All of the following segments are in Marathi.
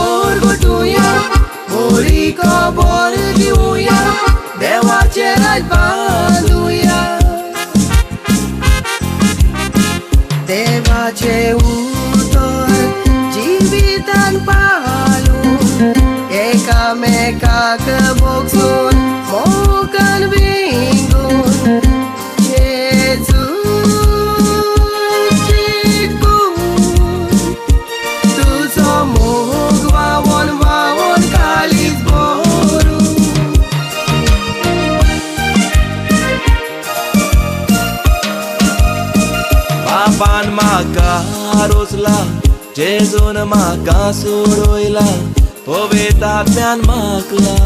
जोर घोटुया, बरी खबर दिवया, देवाचे राज बांधुया. देवाचे उतर जिवितान पालून, एकामेकाक बोगसून मोगान विंगून, जेजू तुझो मोग वावोन वावोन काळीज भरून. बापान म्हाका रोचला, जेजून म्हाका सोडयला, पवित्रात्म्यान मागला.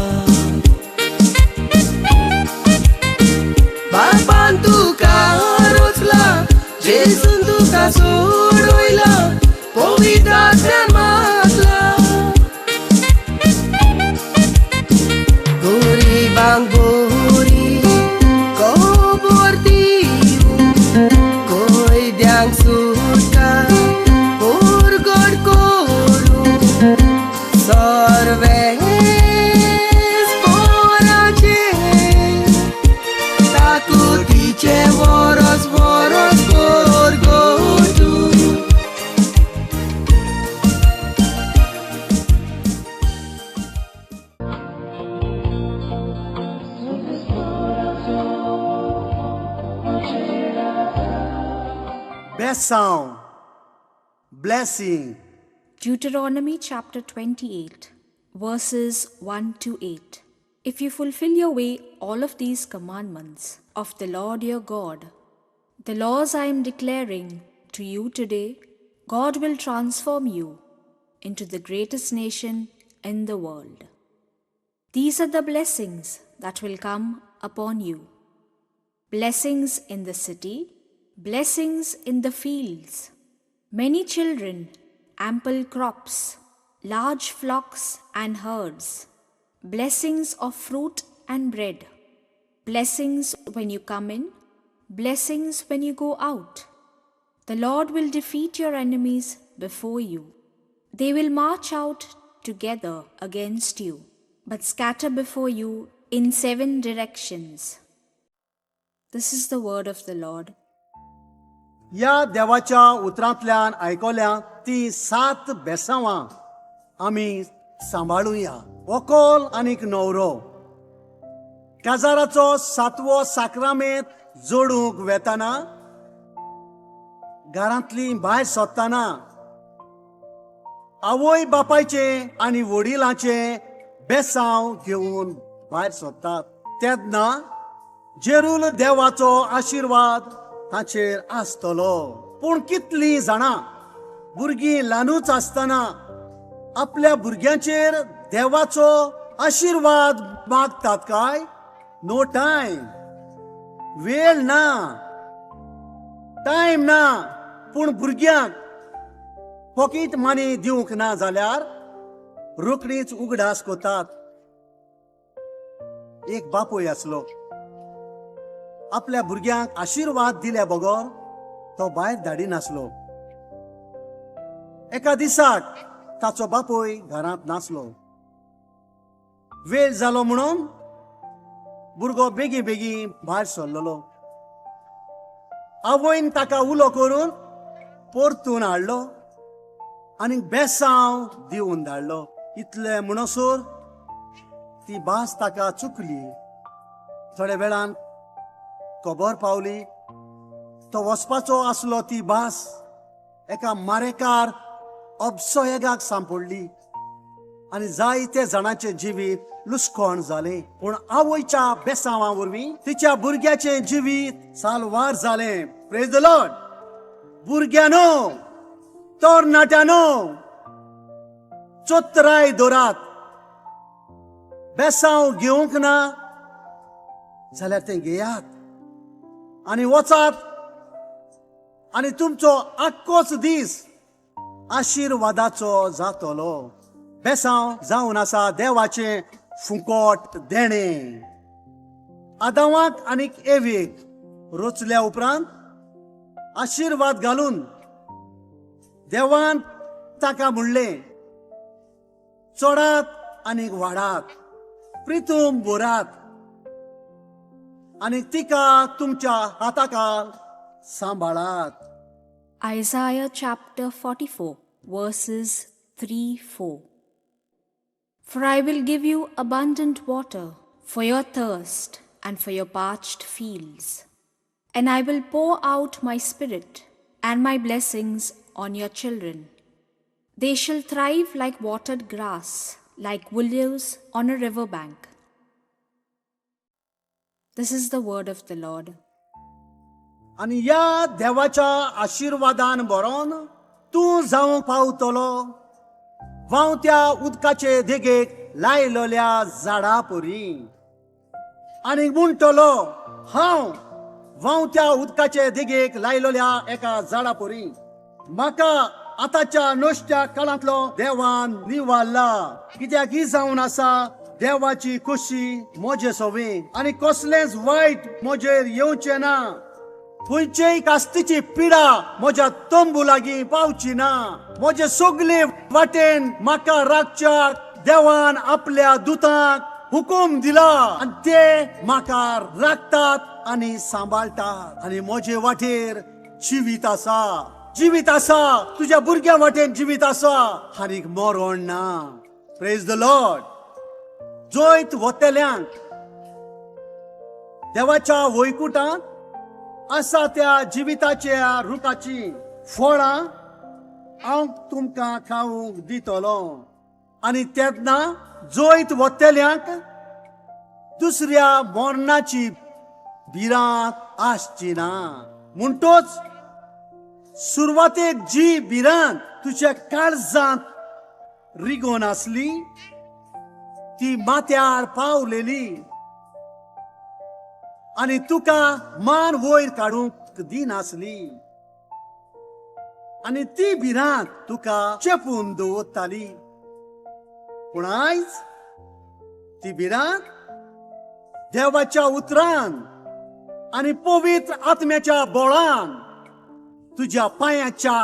बापान तुका रोचला, जेजून तुका सोडयला, पवित्रात्म्यान मागला. गरिबांक बरी खबर दिवून, कैद्यांक सुटका उरगड करून, सर्वेस पोराचे ताकतीचे वरस वरस पोर घोटून. Best sound, blessing. Deuteronomy chapter 28, verses 1 to 8. If you fulfill your way all of these commandments of the Lord your God, the laws I am declaring to you today, God will transform you into the greatest nation in the world. These are the blessings that will come upon you. Blessings in the city, blessings in the fields, many children, ample crops, large flocks and herds, blessings of fruit and bread, blessings when you come in, blessings when you go out. The Lord will defeat your enemies before you. They will march out together against you, but scatter before you in 7 directions. This is the word of the Lord. या देवाच्या उतरांतल्यान आयकल्या ती 7 बेसांवां आमी सांबाळुया. व्हंकल आनीक न्हवरो काजाराचो 7वो साक्रामेंत जोडूंक वेताना, घरांतली भायर सोदतना आवय बापायचे आनी वडिलांचे बेसांव घेवन भायर सोदतात. तेन्ना जेरूल देवाचो आशिर्वाद ताचेर आसतलो. पूण कितलीं जाणां भुरगीं ल्हानूच आसतना आपल्या भुरग्यांचेर देवाचो आशिर्वाद मागतात काय? नो टायम, वेळ ना, टायम ना. पूण भुरग्यांक पॉकेट मनी दिवंक ना जाल्यार रोखडीच उगडास कोतात. एक बापूय आसलो, आपल्या भुरग्यांक आशिर्वाद दिल्या बगोर तो भायर धाडिनासलो. एका दिसाक ताचो बापूय घरांत नासलो. वेळ जालो म्हणून भुरगो बेगी बेगी भायर सरलोलो. आवयन ताका उलो करून परतून हाडलो आनी बेसांव दिवन धाडलो. इतले म्हणसर ती भास ताका चुकली. थोड्या वेळान खबर पावली तो वचपाचो आसलो. ती भास एका मारेकार अबसोयेगाक सांपडली आनी जायते जाणांचे जिवीत लुसकोण जाले. पूण आवयच्या बेसांवा वरवीं तिच्या भुरग्याचे जिवीत साल्वार जालें. Praise the Lord. भुरग्यानो, तरणाट्यानो, चोत्राय दोरात. बेसांव घेवंक ना जाल्यार तें घेयात आनी वचात आनी तुमचो आख्खोच दीस आशिर्वादाचो जातलो. बेसांव जावन आसा देवाचें फुकट देणें. आदामाक आनीक एवेक रोचल्या उपरांत आशिर्वाद घालून देवान ताका म्हणलें, चोडात आनी वाडात, प्रितूम बोरात, आनी तिका तुमच्या हाताखाल सांबाळात. Isaiah chapter 44, verses 3-4. For I will give you abundant water for your thirst and for your parched fields, and I will pour out my spirit and my blessings on your children. They shall thrive like watered grass, like willows on a river bank. This is the word of the Lord. आनी या देवाच्या आशीर्वादान बरोवन तूं जावंक पावतलो व्हांवत्या उदकाचे देगेक लायलोल्या झाडा परी. आनी म्हणटलो, हांव व्हांवत्या उदकाचे देगेक लायलोल्या एका झाडा परी. म्हाका आतांच्या नोश्त्या काळांतलो देवान निवारला, कित्याक ही जावन आसा देवाची खोशी म्हजे सवें, आनी कसलेंच वायट म्हजेर येवचें ना. खंयचेय कास्तीची पिडा म्हज्या तंबू लागीं पावची ना. म्हजे सगळे वाटेन म्हाका राखच्या देवान आपल्या दुतांक हुकूम दिला, आनी ते म्हाका राखतात आनी सांबाळटात. आनी म्हजे वाटेर जिवीत आसा, जिवीत आसा, तुज्या भुरग्यां वाटेन जिवीत आसा, आनीक मरण ना. Praise the Lord. जैत वतेल्यांक देवाच्या वैकुंठांत आसा त्या जिविताच्या रुखाची फळां हांव तुमकां खावंक दितलो. आनी तेन्ना जैत वतेल्यांक दुसऱ्या मरणाची भिरांत आसची ना. म्हणटोच सुरवातेक जी भिरांत तुज्या काळजांत रिगोन आसली ती माथ्यार पावलेली, आनी तुका मान वयर काडूंक दिनासली, आनी ती भिरांत तुका चेपून दवरताली. पूण आयज ती भिरांत देवाच्या उतरान आनी पवित्र आत्म्याच्या बळान तुज्या पांयाच्या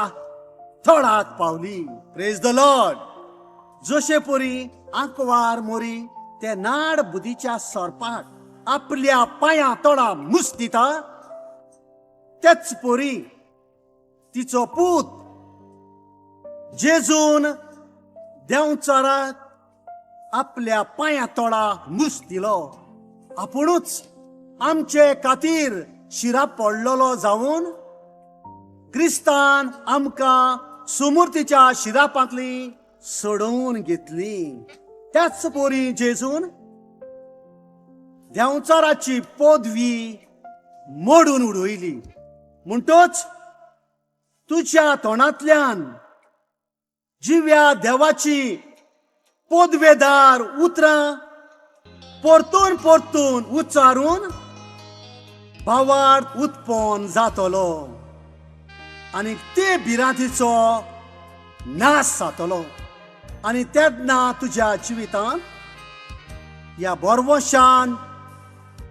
थळाक पावली. Praise the Lord. जशे परी आंकवार मोरी ते नाड बुदीच्या सर्पाक आपल्या पांया तळा मुस दिता, तेच परी तिचो पूत जेजून देंवचाराक आपल्या पांया तळा मुस दिलो. आपुणूच आमचे खातीर शिरा पडलोलो जावन क्रिस्तान आमकां सुमूर्तीच्या शिरापांतली सोडून घेतली. त्याच परी जेजून देंवचाराची पदवी मोडून उडयली. म्हणटोच तुज्या तोंडांतल्यान जिव्या देवाची पदवेदार उतरां परतून परतून उच्चारून भावार्थ उत्पन्न जातलो, आनी ते भिरांतीचो नाश जातलो. आनी तेन्ना तुज्या जिवितांत ह्या बरवशान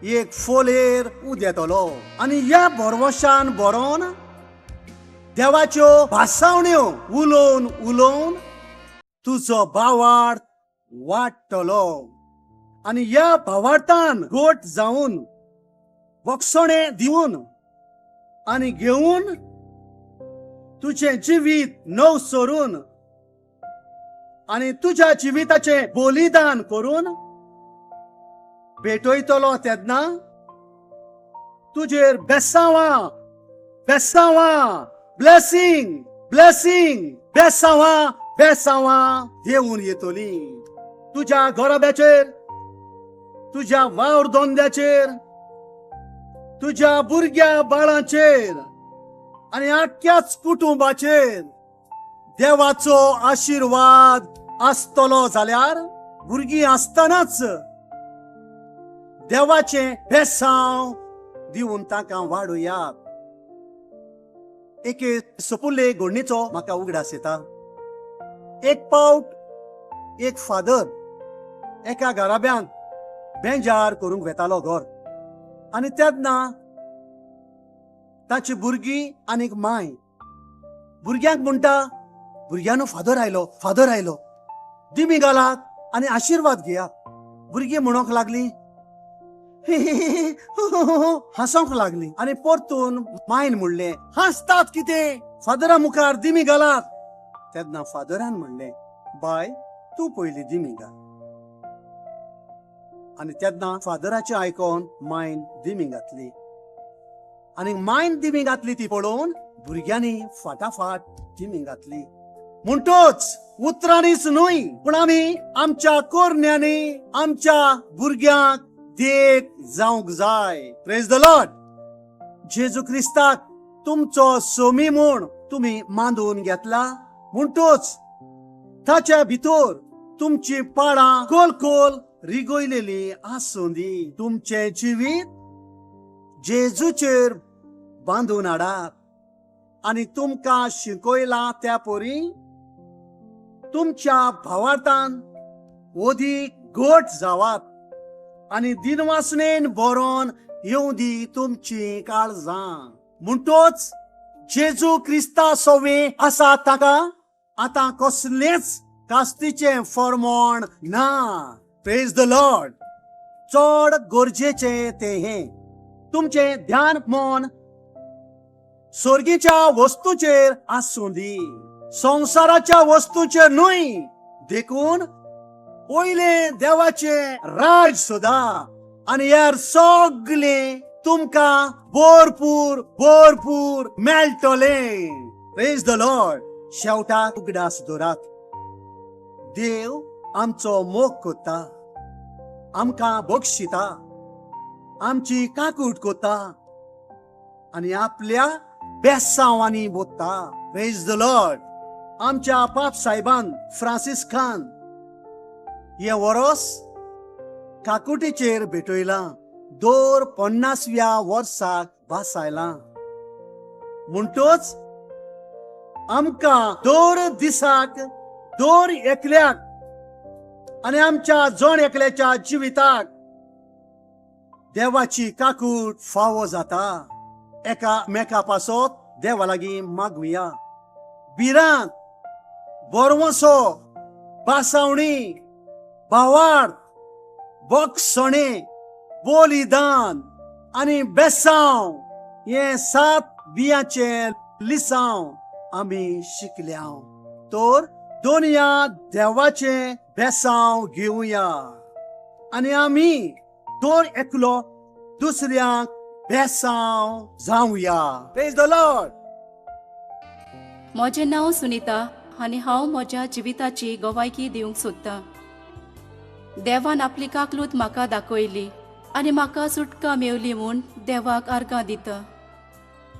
एक फोलेर उदेतलो, आनी ह्या बरवशान बरोवन देवाच्यो भासावण्यो उलोवन उलोवन तुजो भावार्थ वाडटलो. आनी ह्या भावार्थान गोट जावन वखसणे दिवन आनी घेवन तुझे जिवीत नव सरून आनी तुज्या जिविताचे बलिदान करून भेटयतलो. तेन्ना तुजेर बेसांवां बेसांवां ब्लेसिंग ब्लेसिंग बेसांवां बेसांवां देंवून येतली. तुज्या घराब्याचेर, तुज्या वावर धोंद्याचेर, तुज्या भुरग्या बाळांचेर आनी आख्याच कुटुंबाचेर देवाचो आशीर्वाद आसतलो. जाल्यार भुरगीं आसतनाच देवाचे बेसांव दिवन तांकां वाडोवयात. एके सपुल्ले घडणेचो म्हाका उगडास येता. एक पावट एक फादर एका घराब्यांक बेंजार करूंक वेतालो घर, आनी तेन्ना ताची भुरगीं आनीक माय भुरग्यांक म्हणटा, भुरग्यानो फादर आयलो फादर आयलो. दिमी घालात आनी आशीर्वाद घेयात. भुरगीं म्हणूंक लागली, हांसोंक लागली. आनी परतून मायन म्हणलें, हांसतात कितें, फादरा मुखार दिमी घालात. तेन्ना फादरान म्हणलें, बाय तूं पयलीं दिमी घाल. आनी तेन्ना फादराचें आयकोन मायन दिमी घातली. आनी मायन दिमी घातली ती पळोवन भुरग्यांनी फाटाफाट दिमी घातली. म्हणटोच उतरांनीच न्हय, पूण आमी आमच्या कोरण्यांनी आमच्या भुरग्यांक देख जावंक जाय. Praise the Lord. जेजू क्रिस्ताक तुमचो सोमी म्हूण तुमी मांडून घेतला. म्हणटोच ताच्या भितर तुमची पाडां कोल रिगोयलेली आसूं दी. तुमचे जिवीत जेजूचेर बांदून हाडात. आनी तुमकां शिकयलां त्या परी तुमच्या भावार्थान ओदीक घट जावात. आनी दिनवासनेन बरोवन येवं दी तुमची काळजां. म्हणटोच जेजू क्रिस्ता सोवे आसा ताका आतां कसलेंच कास्तीचें फर्मोण ना. Praise the Lord. चड गरजेचें तें हें, तुमचें ध्यान मन स्वर्गीच्या वस्तूचेर आसूं दी, संसाराच्या वस्तूचेर न्हय. देखून पयले देवाचे राज सोदा आनी यार सगळे तुमकां भरपूर मेळटले. Praise the Lord. शेवटाक उगडास दवरात. देव आमचो मोग कोत्ता, आमकां बक्षिता, आमची काकूट कोत्ता आनी आपल्या बेसांवांनी बोत्ता. Praise the Lord. आमच्या पाप साहेबान फ्रांसिस्कान हे वरोस काकुटीचेर भेटयलां. 50व्या वर्साक बासायलां. म्हणटोच आमकां दर दिसाक दर एकल्याक आनी आमच्या जण एकल्याच्या जिविताक देवाची काकूट फावो जाता. एकामेका पासत देवा लागीं मागुया. बिरांत, बोरवोसो, बासावणी, भावार्थ, बोगसणे, बोलिदान आनी बेसांव हे 7 बियांचे लिसांव आमी शिकल्या. तर दोनया देवाचे बेसांव घेवया आनी आमी दर एकलो दुसऱ्यांक बेसांव जावया. Praise the Lord. म्हजें नांव सुनीता आनी हांव म्हज्या जिविताची गवायकी दिवंक सोदतां. देवान आपली काकलूत म्हाका दाखयली आनी म्हाका सुटका मेवली म्हूण देवाक आर्गां दिता.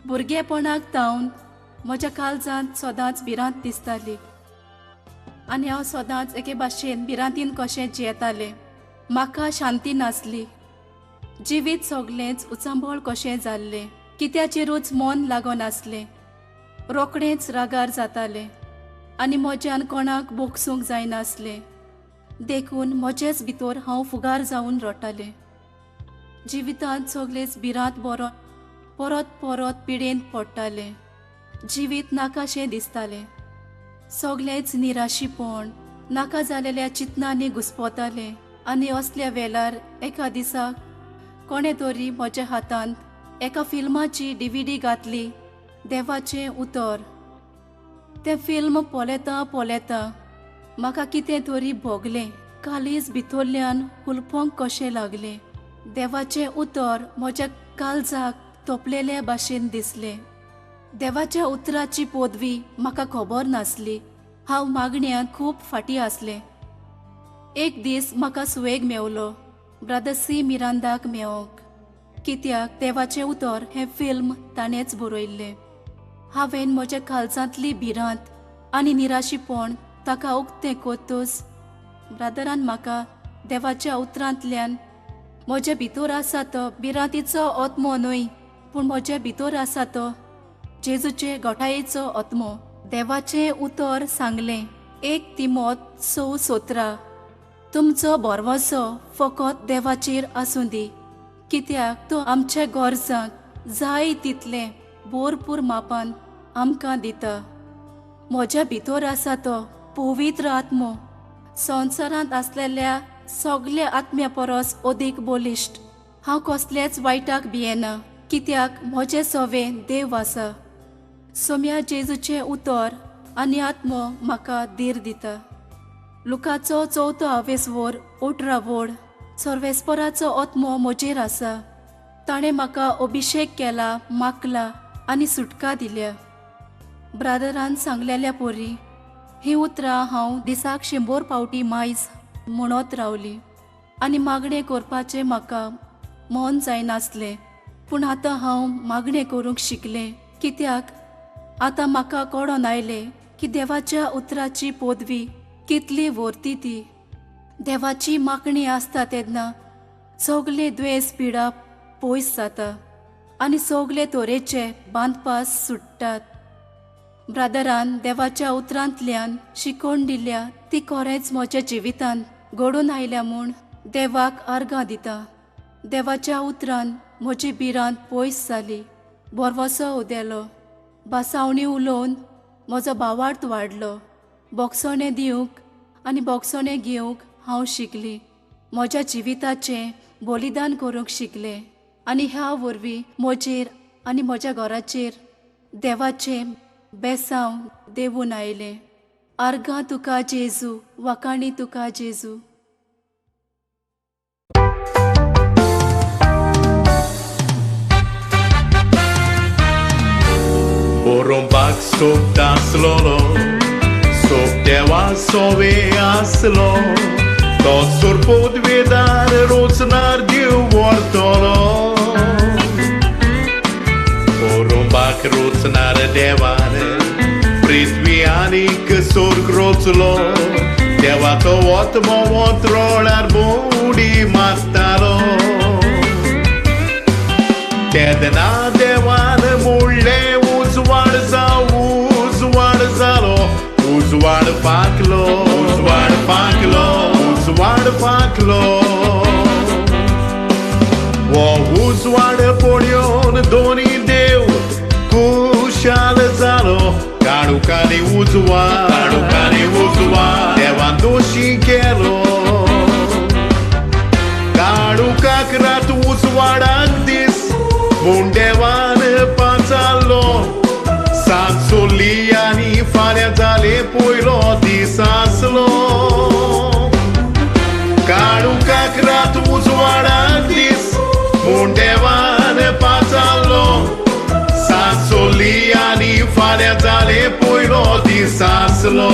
भुरगेपणाक तावन म्हज्या काळजांत सदांच भिरांत दिसताली आनी हांव सदांच एके भाशेन भिरांतीन कशें जियेतालें. म्हाका शांती नासली. जिवीत सगळेंच उचंबळ कशें जाल्लें. कित्याचेरूच मन लागो नासलें. रोखडेंच रागार जातालें आनी म्हज्यान कोणाक बोगसूंक जायनासलें. देखून म्हजेच भितर हांव फुगार जावन रडटालें. जिवितांत सगळेंच भिरांत परत परत पिडेंत पडटालें. जिवीत नाकाशें दिसतालें. सगळेंच निराशीपण नाका जालेल्या चिंतनांनी घुस्पोतालें. आनी असल्या वेळार एका दिसाक कोणे तरी म्हज्या हातांत एका फिल्माची DVD घातली, देवाचें उतर. तें फिल्म पळयता म्हाका कितें तरी भोगलें. कालीज भितरल्यान हुलपोंक कशें लागलें. देवाचें उतर म्हज्या काळजाक तोपलेले भाशेन दिसलें. देवाच्या उतराची पदवी म्हाका खबर नासली. हांव मागण्यांत खूब फाटीं आसलें. एक दीस म्हाका सुयेग मेवलो ब्रदर C. मिरांदाक मेवंक. कित्याक देवाचें उतर हें फिल्म ताणेंच बरयल्लें. हांवें म्हज्या काळजांतली भिरांत आनी निराशीपण ताका उक्तें कोत्तूच ब्रदरान म्हाका देवाच्या उतरांतल्यान म्हजे भितर आसा तो भिरांतीचो आत्मो न्हय, पूण म्हजे भितर आसा तो जेजूचे घोटायेचो आत्मो. देवाचें उतर सांगलें 1 तिमोथ 6:17 तुमचो भरवसो फकत देवाचेर आसूं दी, कित्याक तो आमच्या गरजांक जाय तितलें भरपूर मापान आमकां दिता. म्हज्या भितर आसा तो पवित्र आत्मो संवसारांत आसलेल्या सगल्या आत्म्या परस अदीक बलिश्ट. हांव कसलेच वायटाक भियेना, कित्याक म्हजे सवे देव आसा. सोम्या जेजूचें उतर आनी आत्मो म्हाका धीर दिता. लुकाचो 4 वेसवोर 18 सर्वेस्पराचो आत्मो म्हजेर आसा. ताणें म्हाका अभिशेक केला, माकला आनी सुटका दिल्या. ब्रादरान सांगलेल्या पोरी ही उतरां हांव दिसाक 100 फावटी मायज म्हणत रावली आनी मागणें करपाचें म्हाका मन जायनासलें. पूण आतां हांव मागणें करूंक शिकलें, कित्याक आतां म्हाका कळोन आयलें की देवाच्या उतराची पदवी कितली व्हरती ती. देवाची मागणी आसता तेन्ना सगले द्वेस पिडा पयस जाता आनी सगले तोरेचे बांदपास सुट्टात. ब्रादरान देवाच्या उतरांतल्यान शिकोवन दिल्या ती खरेंच म्हज्या जिवितांत घडून आयल्या म्हूण देवाक आर्गां दिता. देवाच्या उतरान म्हजी भिरांत पयस जाली, बोरवोसो उदेलो, बासावणी उलोवन म्हजो भावार्थ वाडलो. बोगसोणें दिवंक आनी बोगसोणें घेवंक हांव शिकली. म्हज्या जिविताचें बलिदान करूंक शिकलें आनी ह्या वरवीं म्हजेर आनी म्हज्या घराचेर देवाचें बेसांव देवून आयलें. आर्गां तुका जेजू, वखाणी तुका जेजू. Borombak sok daslolo, sok deva sove aslo, to surpod vedar rocnar diu vortolo. Borombak rocnar devane, pritvi anik sorg roclo, deva to otmo otrolar budi matalo. Tedna devan mulle uzwad zalo, uzwad paklo, uzwad paklo, uzwad paklo. O uzwad polion doni dev, kushal zalo, kadukani uzwad, devan doshi kelo. Kadukak rat uzwad agdis, mundevan pancalo. Sansoli ani falea zale poilo disaslo. Karuka krat uzwada dis mundevan pasallo. Sansoli ani falea zale poilo disaslo.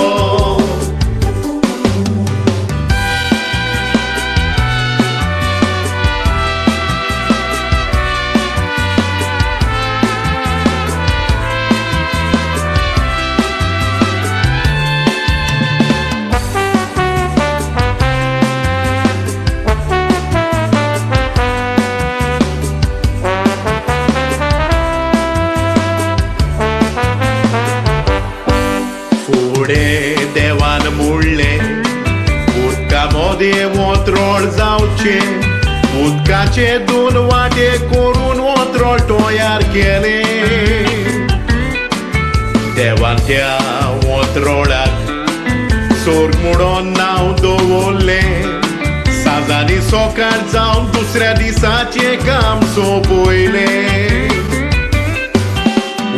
देवान मुळ्ळे उदकामोदे वोत्रोळ जावचे. उदकाचे 2 वाटे करून वोत्रोळ तयार केले. देवान त्या वोत्रोळाक सोर्ग म्हणून नांव दवरलें. सांजांनी सकाळ जावन दुसऱ्या दिसाचें काम सोंपयलें.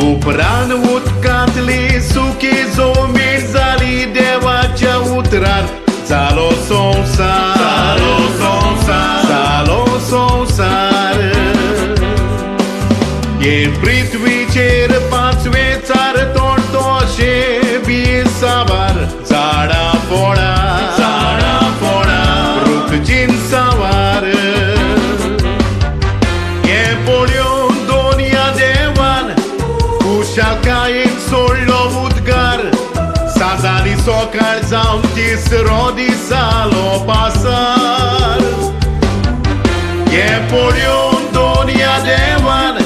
उपरांत उदकांतली सुकी जमीन जाली देवाच्या उतरार. जालो संवसार, जालो संवसार. हे पृथ्वीचेर 5वे चार तोडतोशे बी साबार. झाडां फोडा, रुख जिनसावार. हे पळोवन दोनया देवान कुशाकायेक सोडलो उद्गार. सांजांनी सकाळ जावन तिसरो दीस जालो पासार. हे पळोवन दोनया देवान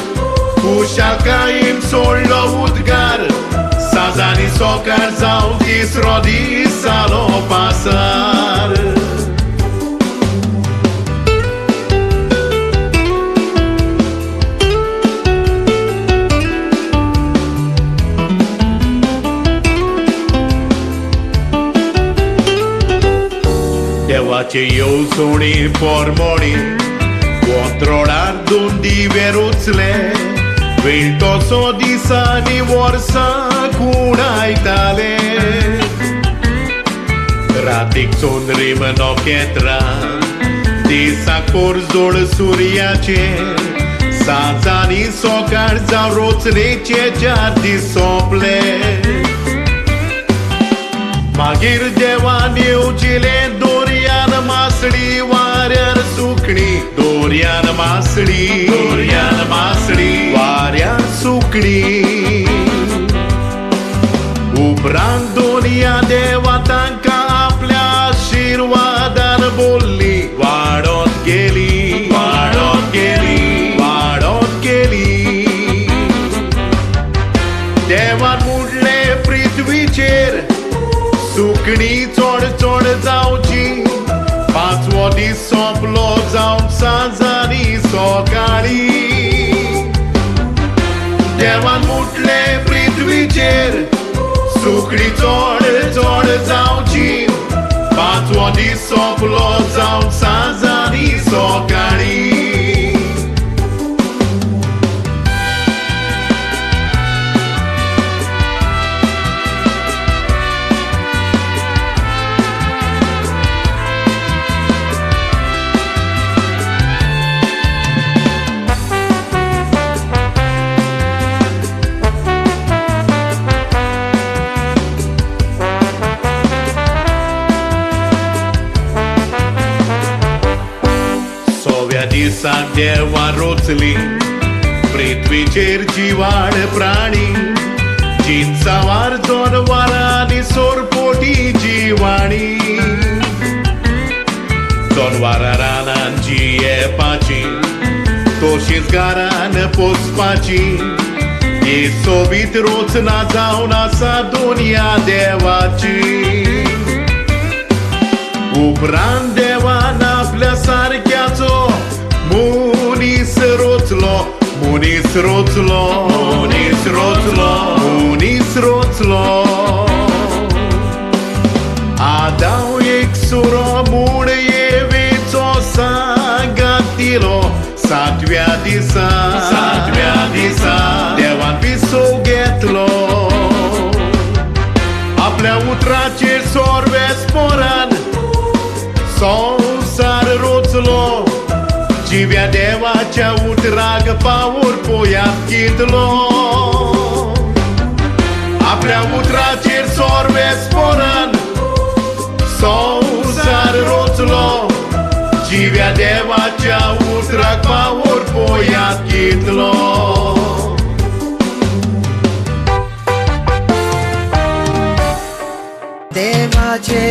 कुशाकायेक सोडलो उद्गार. सांजांनी सकाळ जावन तिसरो दीस जालो पासार. देवाचे येवजोणी पोरमोणी वोंत्रोडार 2 दिवे रोचले वेळ तसो दिसांनी वर्सां कोण आयताले रातीक चोंदरीम नोकेत्रां दिसाक पोरजोळ सुर्याचे सांजांनी सकाळ जावन रोचलेचे 4 दीस सोंपले मागीर देवान येवजिले दोर्यान मासडी वाऱ्यार सुकणी दोर्यान मासडी वाऱ्यार सुकणी उपरांत दोनिया देवा तांकां आपल्या आशिर्वादान बोल्ली वाडोत गेली देवान म्हणले पृथ्वीचेर सुकणी चोड चोड जावची 5वो दीस सोंपलो जावन सांजांनी सकाळी देवान म्हटले पृथ्वीचेर सुकणी चोड चोड जावची 5वो दीस सोंपलो जावन सांजांनी सकाळी दिसांक देवा रोचली पृथ्वीचेर जिवाड प्राणी जिनसावार जनवारां आनी सोरपोटी जिवाणी जनवारां रानान जियेपाची तशींच घरान पोसपाची ही सोबीत रोचना जावन आसा दोनिया देवाची उपरांत देवान आपल्या सारक्याचो मुनीस रोचलो आदाव एक सुरो म्हूण येवेचो सांगात दिलो 7व्या दिसा देवान विसो घेतलो आपल्या उतराचेर सोरवेस पोरान संसार रोचलो जिव्या देवाच्या उतराक पावोर पोयात घेतलो आपल्या उतराचेर सोरवेस पोरान संसार रोचलो जिव्या देवाच्या उतराक पावोर पोयात घेतलो देवाचे